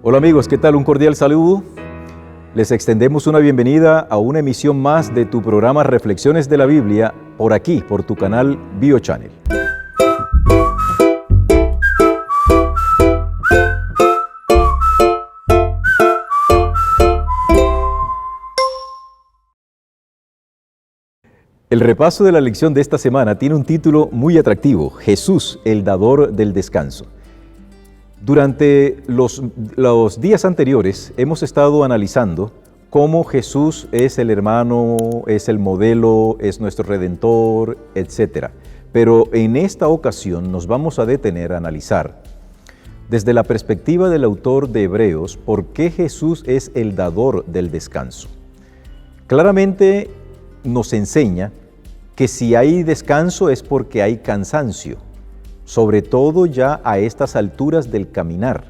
Hola amigos, ¿qué tal? Un cordial saludo. Les extendemos una bienvenida a una emisión más de tu programa Reflexiones de la Biblia, por aquí, por tu canal BioChannel. El repaso de la lección de esta semana tiene un título muy atractivo: Jesús, el dador del descanso. Durante los días anteriores hemos estado analizando cómo Jesús es el hermano, es el modelo, es nuestro Redentor, etc. Pero en esta ocasión nos vamos a detener a analizar, desde la perspectiva del autor de Hebreos, por qué Jesús es el dador del descanso. Claramente nos enseña que si hay descanso es porque hay cansancio, sobre todo ya a estas alturas del caminar.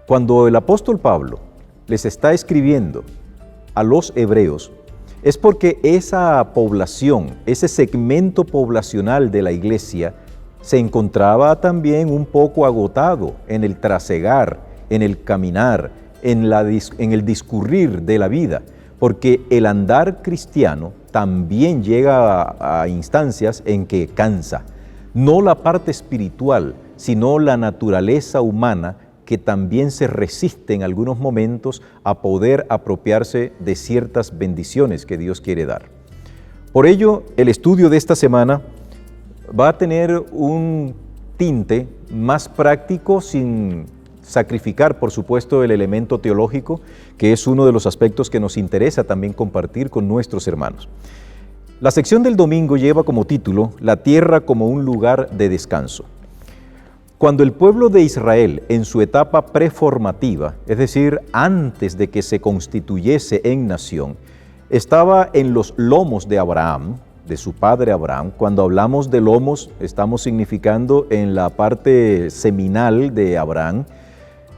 Cuando el apóstol Pablo les está escribiendo a los hebreos, es porque esa población, ese segmento poblacional de la iglesia, se encontraba también un poco agotado en el trasegar, en el caminar, en el discurrir de la vida, porque el andar cristiano también llega a instancias en que cansa. No la parte espiritual, sino la naturaleza humana, que también se resiste en algunos momentos a poder apropiarse de ciertas bendiciones que Dios quiere dar. Por ello, el estudio de esta semana va a tener un tinte más práctico, sin sacrificar, por supuesto, el elemento teológico, que es uno de los aspectos que nos interesa también compartir con nuestros hermanos. La sección del domingo lleva como título La tierra como un lugar de descanso. Cuando el pueblo de Israel, en su etapa preformativa, es decir, antes de que se constituyese en nación, estaba en los lomos de Abraham, de su padre Abraham. Cuando hablamos de lomos, estamos significando en la parte seminal de Abraham.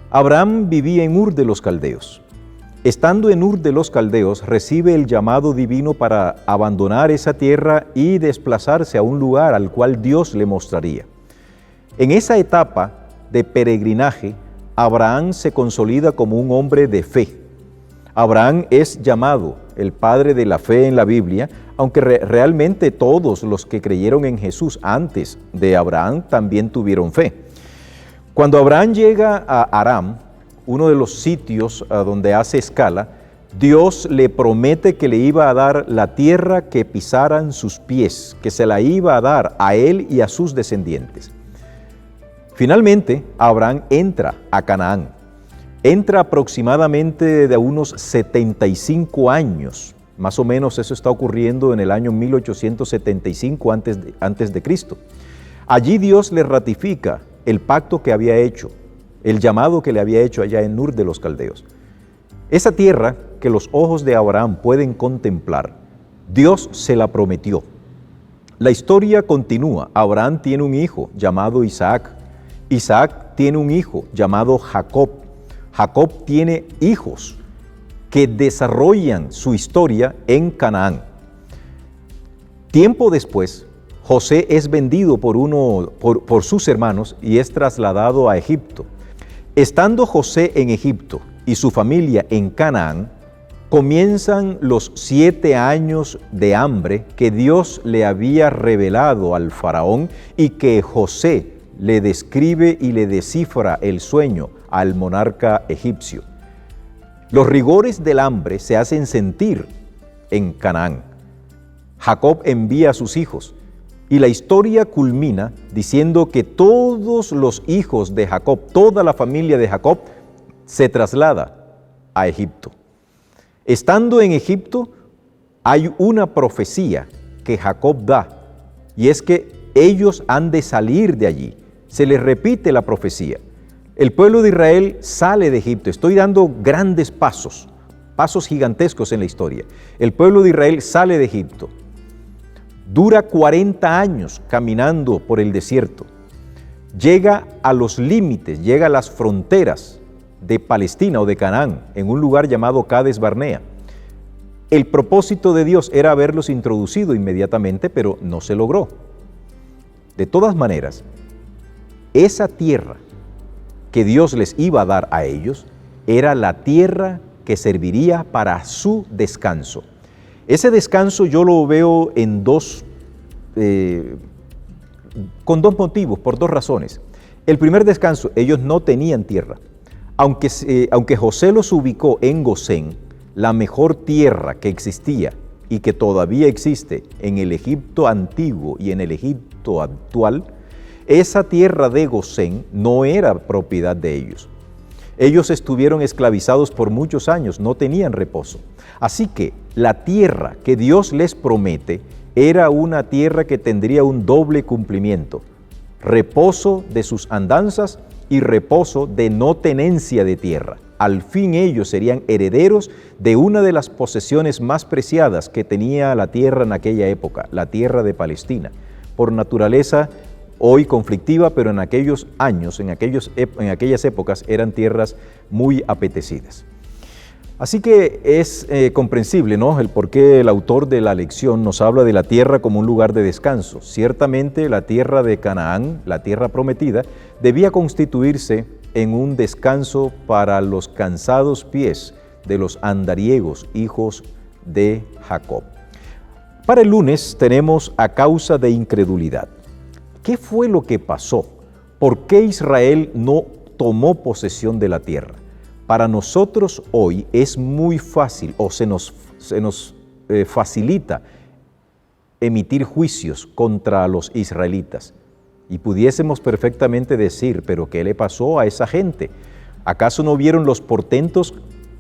Abraham vivía en Ur de los Caldeos. Estando en Ur de los Caldeos, recibe el llamado divino para abandonar esa tierra y desplazarse a un lugar al cual Dios le mostraría. En esa etapa de peregrinaje, Abraham se consolida como un hombre de fe. Abraham es llamado el padre de la fe en la Biblia, aunque realmente todos los que creyeron en Jesús antes de Abraham también tuvieron fe. Cuando Abraham llega a Aram, uno de los sitios donde hace escala, Dios le promete que le iba a dar la tierra que pisaran sus pies, que se la iba a dar a él y a sus descendientes. Finalmente, Abraham entra a Canaán. Entra aproximadamente de unos 75 años, más o menos eso está ocurriendo en el año 1875 antes de Cristo. Allí Dios le ratifica el pacto que había hecho, el llamado que le había hecho allá en Ur de los Caldeos. Esa tierra que los ojos de Abraham pueden contemplar, Dios se la prometió. La historia continúa. Abraham tiene un hijo llamado Isaac. Isaac tiene un hijo llamado Jacob. Jacob tiene hijos que desarrollan su historia en Canaán. Tiempo después, José es vendido por sus hermanos y es trasladado a Egipto. Estando José en Egipto y su familia en Canaán, comienzan los 7 años de hambre que Dios le había revelado al faraón y que José le describe y le descifra el sueño al monarca egipcio. Los rigores del hambre se hacen sentir en Canaán. Jacob envía a sus hijos y la historia culmina diciendo que todos los hijos de Jacob, toda la familia de Jacob, se traslada a Egipto. Estando en Egipto, hay una profecía que Jacob da, y es que ellos han de salir de allí. Se les repite la profecía. El pueblo de Israel sale de Egipto. Estoy dando grandes pasos gigantescos en la historia. El pueblo de Israel sale de Egipto. Dura 40 años caminando por el desierto. Llega a los límites, llega a las fronteras de Palestina o de Canaán, en un lugar llamado Cades Barnea. El propósito de Dios era haberlos introducido inmediatamente, pero no se logró. De todas maneras, esa tierra que Dios les iba a dar a ellos era la tierra que serviría para su descanso. Ese descanso yo lo veo en con dos motivos, por dos razones. El primer descanso, ellos no tenían tierra. Aunque José los ubicó en Gosén, la mejor tierra que existía y que todavía existe en el Egipto antiguo y en el Egipto actual, esa tierra de Gosén no era propiedad de ellos. Ellos estuvieron esclavizados por muchos años, no tenían reposo. Así que la tierra que Dios les promete era una tierra que tendría un doble cumplimiento: reposo de sus andanzas y reposo de no tenencia de tierra. Al fin ellos serían herederos de una de las posesiones más preciadas que tenía la tierra en aquella época, la tierra de Palestina. Por naturaleza, hoy conflictiva, pero en aquellos años, en aquellas épocas, eran tierras muy apetecidas. Así que es comprensible, ¿no?, el por qué el autor de la lección nos habla de la tierra como un lugar de descanso. Ciertamente la tierra de Canaán, la tierra prometida, debía constituirse en un descanso para los cansados pies de los andariegos, hijos de Jacob. Para el lunes tenemos a causa de incredulidad. ¿Qué fue lo que pasó? ¿Por qué Israel no tomó posesión de la tierra? Para nosotros hoy es muy fácil, o se nos facilita emitir juicios contra los israelitas. Y pudiésemos perfectamente decir, ¿pero qué le pasó a esa gente? ¿Acaso no vieron los portentos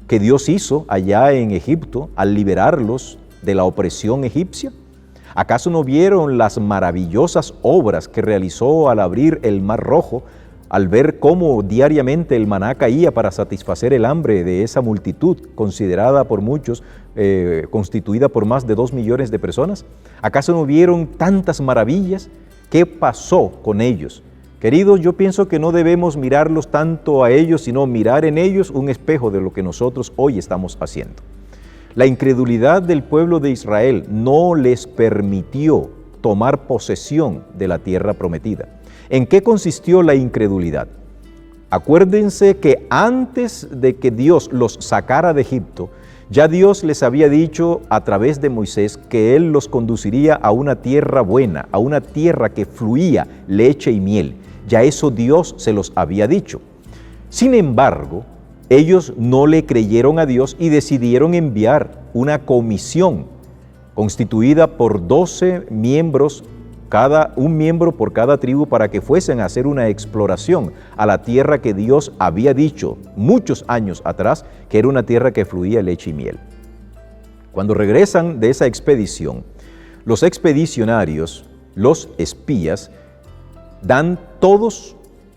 que Dios hizo allá en Egipto al liberarlos de la opresión egipcia? ¿Acaso no vieron las maravillosas obras que realizó al abrir el Mar Rojo, al ver cómo diariamente el maná caía para satisfacer el hambre de esa multitud, considerada por muchos, constituida por más de 2 millones de personas? ¿Acaso no vieron tantas maravillas? ¿Qué pasó con ellos? Queridos, yo pienso que no debemos mirarlos tanto a ellos, sino mirar en ellos un espejo de lo que nosotros hoy estamos haciendo. La incredulidad del pueblo de Israel no les permitió tomar posesión de la tierra prometida. ¿En qué consistió la incredulidad? Acuérdense que antes de que Dios los sacara de Egipto, ya Dios les había dicho a través de Moisés que Él los conduciría a una tierra buena, a una tierra que fluía leche y miel. Ya eso Dios se los había dicho. Sin embargo, ellos no le creyeron a Dios y decidieron enviar una comisión constituida por 12 miembros, un miembro por cada tribu, para que fuesen a hacer una exploración a la tierra que Dios había dicho muchos años atrás que era una tierra que fluía leche y miel. Cuando regresan de esa expedición, los expedicionarios, los espías, dan todos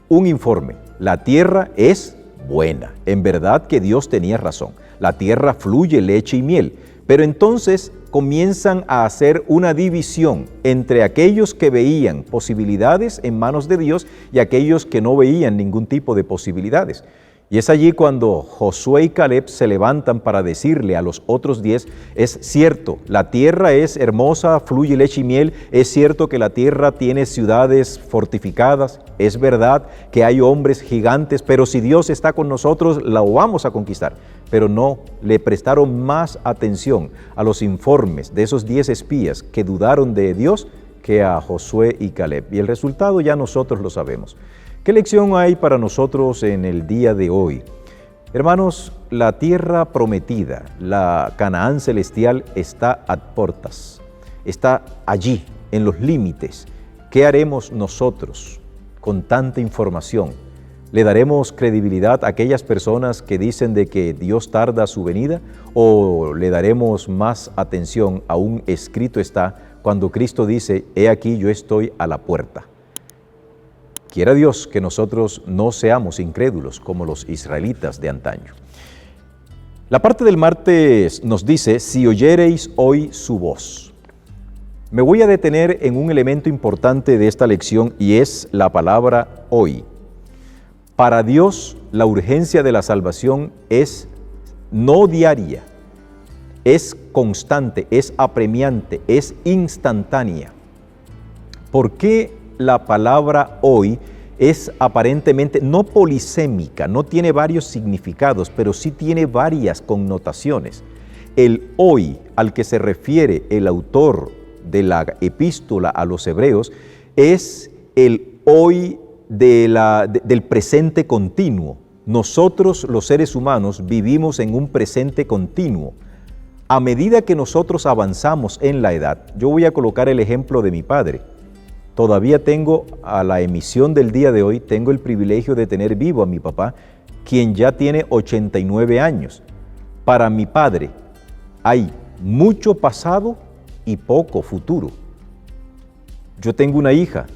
un informe. La tierra es buena. En verdad que Dios tenía razón. La tierra fluye leche y miel. Pero entonces comienzan a hacer una división entre aquellos que veían posibilidades en manos de Dios y aquellos que no veían ningún tipo de posibilidades. Y es allí cuando Josué y Caleb se levantan para decirle a los otros 10, es cierto, la tierra es hermosa, fluye leche y miel, es cierto que la tierra tiene ciudades fortificadas, es verdad que hay hombres gigantes, pero si Dios está con nosotros, la vamos a conquistar. Pero no le prestaron más atención a los informes de esos 10 espías que dudaron de Dios que a Josué y Caleb. Y el resultado ya nosotros lo sabemos. ¿Qué lección hay para nosotros en el día de hoy? Hermanos, la tierra prometida, la Canaán celestial, está a portas, está allí, en los límites. ¿Qué haremos nosotros con tanta información? ¿Le daremos credibilidad a aquellas personas que dicen de que Dios tarda su venida? ¿O le daremos más atención a un escrito está cuando Cristo dice, he aquí yo estoy a la puerta? Quiera Dios que nosotros no seamos incrédulos como los israelitas de antaño. La parte del martes nos dice, si oyereis hoy su voz. Me voy a detener en un elemento importante de esta lección y es la palabra hoy. Para Dios, la urgencia de la salvación es no diaria, es constante, es apremiante, es instantánea. ¿Por qué la palabra hoy es aparentemente no polisémica, no tiene varios significados, pero sí tiene varias connotaciones. El hoy al que se refiere el autor de la epístola a los hebreos es el hoy del presente continuo. Nosotros, los seres humanos, vivimos en un presente continuo. A medida que nosotros avanzamos en la edad, yo voy a colocar el ejemplo de mi padre. Todavía tengo, a la emisión del día de hoy, tengo el privilegio de tener vivo a mi papá, quien ya tiene 89 años. Para mi padre hay mucho pasado y poco futuro. Yo tengo una hija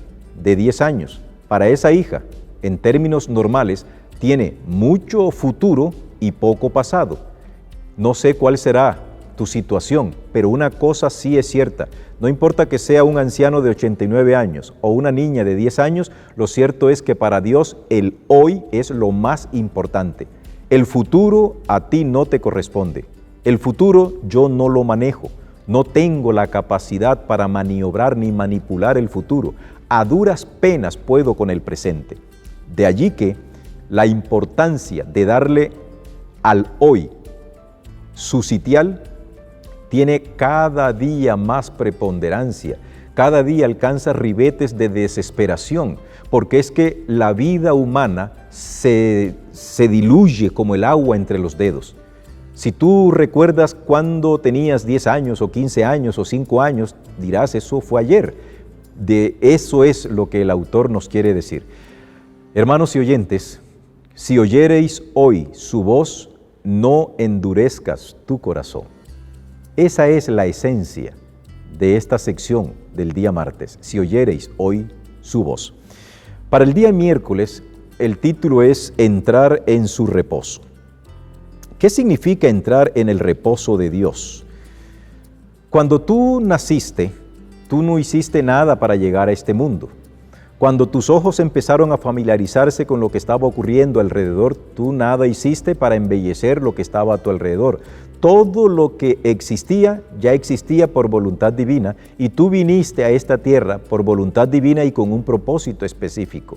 de 10 años. Para esa hija, en términos normales, tiene mucho futuro y poco pasado. No sé cuál será tu situación, pero una cosa sí es cierta. No importa que sea un anciano de 89 años o una niña de 10 años, lo cierto es que para Dios el hoy es lo más importante. El futuro a ti no te corresponde. El futuro yo no lo manejo. No tengo la capacidad para maniobrar ni manipular el futuro. A duras penas puedo con el presente. De allí que la importancia de darle al hoy su sitial tiene cada día más preponderancia, cada día alcanza ribetes de desesperación, porque es que la vida humana se diluye como el agua entre los dedos. Si tú recuerdas cuando tenías 10 años o 15 años o 5 años, dirás, eso fue ayer. De eso es lo que el autor nos quiere decir. Hermanos y oyentes, si oyereis hoy su voz, no endurezcas tu corazón. Esa es la esencia de esta sección del día martes, si oyereis hoy su voz. Para el día miércoles, el título es Entrar en su reposo. ¿Qué significa entrar en el reposo de Dios? Cuando tú naciste, tú no hiciste nada para llegar a este mundo. Cuando tus ojos empezaron a familiarizarse con lo que estaba ocurriendo alrededor, tú nada hiciste para embellecer lo que estaba a tu alrededor. Todo lo que existía, ya existía por voluntad divina, y tú viniste a esta tierra por voluntad divina y con un propósito específico.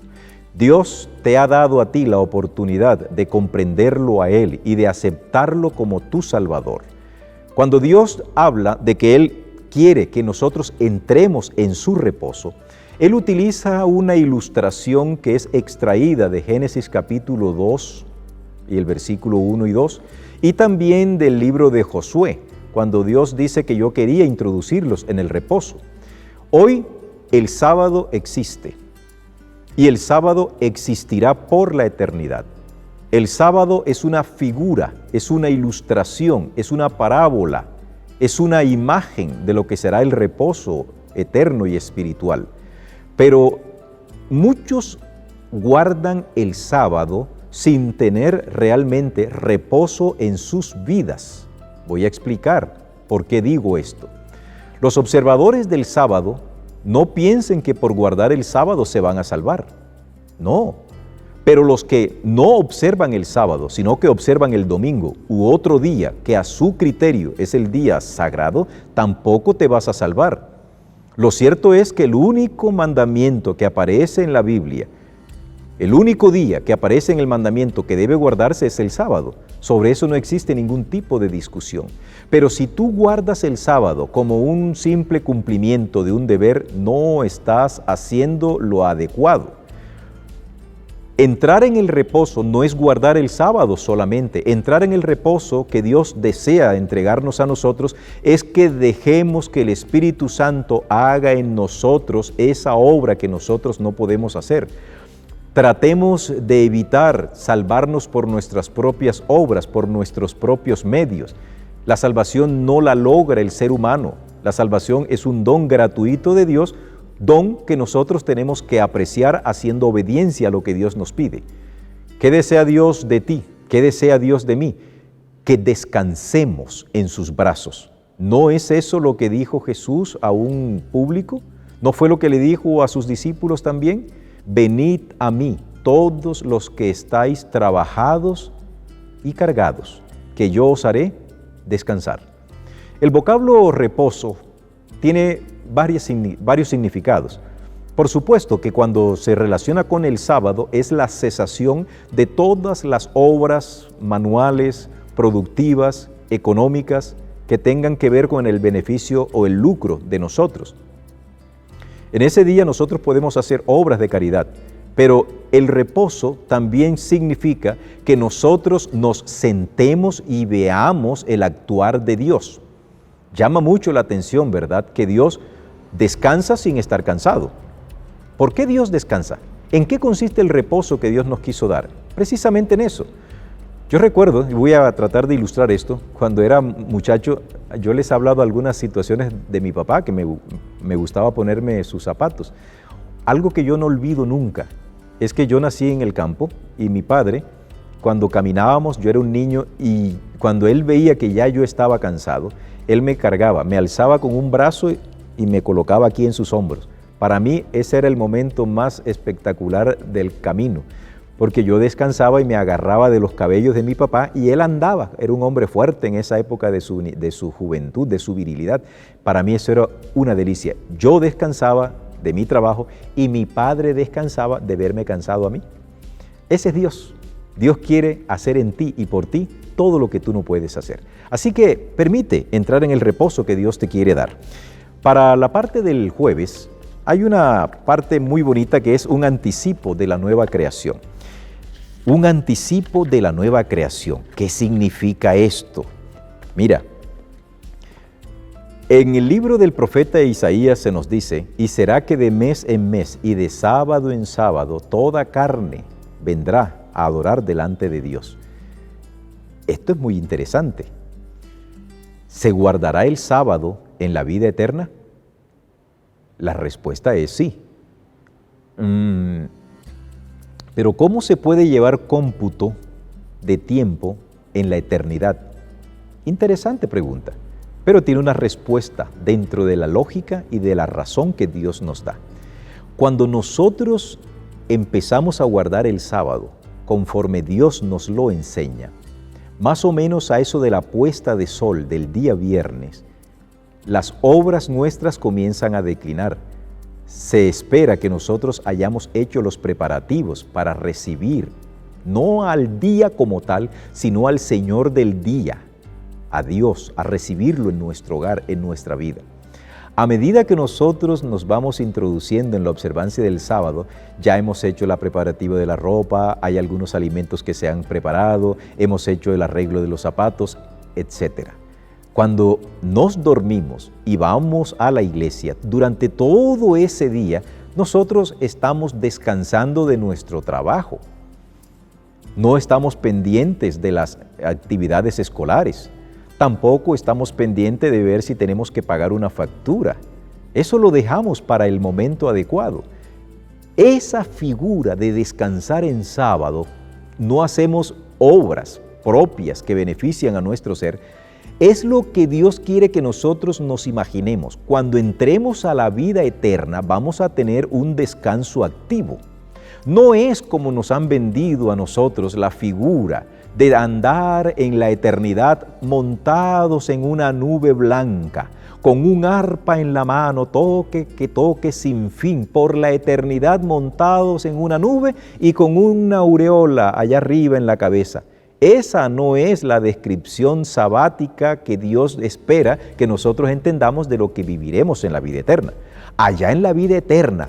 Dios te ha dado a ti la oportunidad de comprenderlo a Él y de aceptarlo como tu Salvador. Cuando Dios habla de que Él quiere que nosotros entremos en su reposo, Él utiliza una ilustración que es extraída de Génesis capítulo 2 y el versículo 1 y 2, y también del libro de Josué, cuando Dios dice que yo quería introducirlos en el reposo. Hoy el sábado existe y el sábado existirá por la eternidad. El sábado es una figura, es una ilustración, es una parábola, es una imagen de lo que será el reposo eterno y espiritual. Pero muchos guardan el sábado sin tener realmente reposo en sus vidas. Voy a explicar por qué digo esto. Los observadores del sábado no piensen que por guardar el sábado se van a salvar. No. Pero los que no observan el sábado, sino que observan el domingo u otro día que a su criterio es el día sagrado, tampoco te vas a salvar. Lo cierto es que el único mandamiento que aparece en la Biblia, el único día que aparece en el mandamiento que debe guardarse es el sábado. Sobre eso no existe ningún tipo de discusión. Pero si tú guardas el sábado como un simple cumplimiento de un deber, no estás haciendo lo adecuado. Entrar en el reposo no es guardar el sábado solamente. Entrar en el reposo que Dios desea entregarnos a nosotros es que dejemos que el Espíritu Santo haga en nosotros esa obra que nosotros no podemos hacer. Tratemos de evitar salvarnos por nuestras propias obras, por nuestros propios medios. La salvación no la logra el ser humano. La salvación es un don gratuito de Dios, don que nosotros tenemos que apreciar haciendo obediencia a lo que Dios nos pide. ¿Qué desea Dios de ti? ¿Qué desea Dios de mí? Que descansemos en sus brazos. ¿No es eso lo que dijo Jesús a un público? ¿No fue lo que le dijo a sus discípulos también? Venid a mí, todos los que estáis trabajados y cargados, que yo os haré descansar. El vocablo reposo tiene varios significados. Por supuesto que cuando se relaciona con el sábado es la cesación de todas las obras manuales, productivas, económicas, que tengan que ver con el beneficio o el lucro de nosotros. En ese día nosotros podemos hacer obras de caridad, pero el reposo también significa que nosotros nos sentemos y veamos el actuar de Dios. Llama mucho la atención, ¿verdad?, que Dios descansa sin estar cansado. ¿Por qué Dios descansa? ¿En qué consiste el reposo que Dios nos quiso dar? Precisamente en eso. Yo recuerdo, y voy a tratar de ilustrar esto, cuando era muchacho, yo les he hablado algunas situaciones de mi papá, que me gustaba ponerme sus zapatos. Algo que yo no olvido nunca es que yo nací en el campo y mi padre, cuando caminábamos, yo era un niño y cuando él veía que ya yo estaba cansado, él me cargaba, me alzaba con un brazo y me colocaba aquí en sus hombros. Para mí ese era el momento más espectacular del camino, porque yo descansaba y me agarraba de los cabellos de mi papá y él andaba, era un hombre fuerte en esa época de su juventud, de su virilidad. Para mí eso era una delicia. Yo descansaba de mi trabajo y mi padre descansaba de verme cansado a mí. Ese es Dios. Dios quiere hacer en ti y por ti todo lo que tú no puedes hacer. Así que permite entrar en el reposo que Dios te quiere dar. Para la parte del jueves, hay una parte muy bonita que es un anticipo de la nueva creación. Un anticipo de la nueva creación. ¿Qué significa esto? Mira, en el libro del profeta Isaías se nos dice, y será que de mes en mes y de sábado en sábado toda carne vendrá a adorar delante de Dios. Esto es muy interesante. ¿Se guardará el sábado en la vida eterna? La respuesta es sí. Pero ¿cómo se puede llevar cómputo de tiempo en la eternidad? Interesante pregunta, pero tiene una respuesta dentro de la lógica y de la razón que Dios nos da. Cuando nosotros empezamos a guardar el sábado, conforme Dios nos lo enseña, más o menos a eso de la puesta de sol del día viernes, las obras nuestras comienzan a declinar. Se espera que nosotros hayamos hecho los preparativos para recibir, no al día como tal, sino al Señor del día, a Dios, a recibirlo en nuestro hogar, en nuestra vida. A medida que nosotros nos vamos introduciendo en la observancia del sábado, ya hemos hecho la preparativa de la ropa, hay algunos alimentos que se han preparado, hemos hecho el arreglo de los zapatos, etc. Cuando nos dormimos y vamos a la iglesia, durante todo ese día, nosotros estamos descansando de nuestro trabajo. No estamos pendientes de las actividades escolares. Tampoco estamos pendientes de ver si tenemos que pagar una factura. Eso lo dejamos para el momento adecuado. Esa figura de descansar en sábado, no hacemos obras propias que benefician a nuestro ser, es lo que Dios quiere que nosotros nos imaginemos. Cuando entremos a la vida eterna, vamos a tener un descanso activo. No es como nos han vendido a nosotros la figura de andar en la eternidad montados en una nube blanca, con un arpa en la mano, toque que toque sin fin, por la eternidad montados en una nube y con una aureola allá arriba en la cabeza. Esa no es la descripción sabática que Dios espera que nosotros entendamos de lo que viviremos en la vida eterna. Allá en la vida eterna,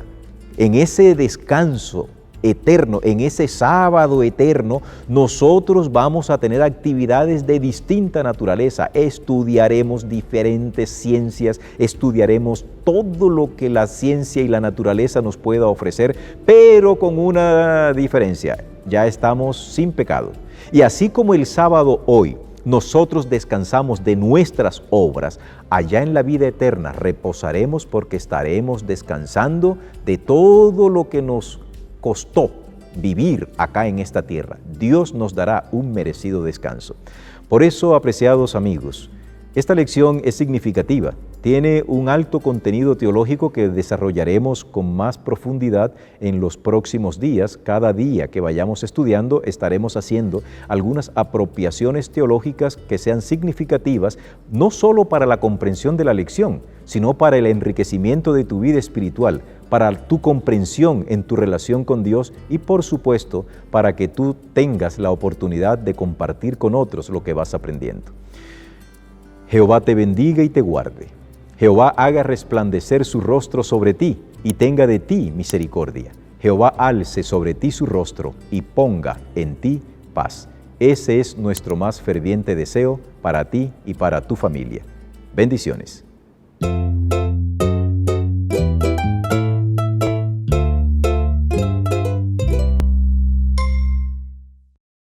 en ese descanso eterno, en ese sábado eterno, nosotros vamos a tener actividades de distinta naturaleza. Estudiaremos diferentes ciencias, estudiaremos todo lo que la ciencia y la naturaleza nos pueda ofrecer, pero con una diferencia: ya estamos sin pecado. Y así como el sábado hoy nosotros descansamos de nuestras obras, allá en la vida eterna reposaremos porque estaremos descansando de todo lo que nos costó vivir acá en esta tierra. Dios nos dará un merecido descanso. Por eso, apreciados amigos, esta lección es significativa Tiene un alto contenido teológico que desarrollaremos con más profundidad en los próximos días. Cada día que vayamos estudiando estaremos haciendo algunas apropiaciones teológicas que sean significativas, no solo para la comprensión de la lección, sino para el enriquecimiento de tu vida espiritual, para tu comprensión en tu relación con Dios y, por supuesto, para que tú tengas la oportunidad de compartir con otros lo que vas aprendiendo. Jehová te bendiga y te guarde. Jehová haga resplandecer su rostro sobre ti y tenga de ti misericordia. Jehová alce sobre ti su rostro y ponga en ti paz. Ese es nuestro más ferviente deseo para ti y para tu familia. Bendiciones.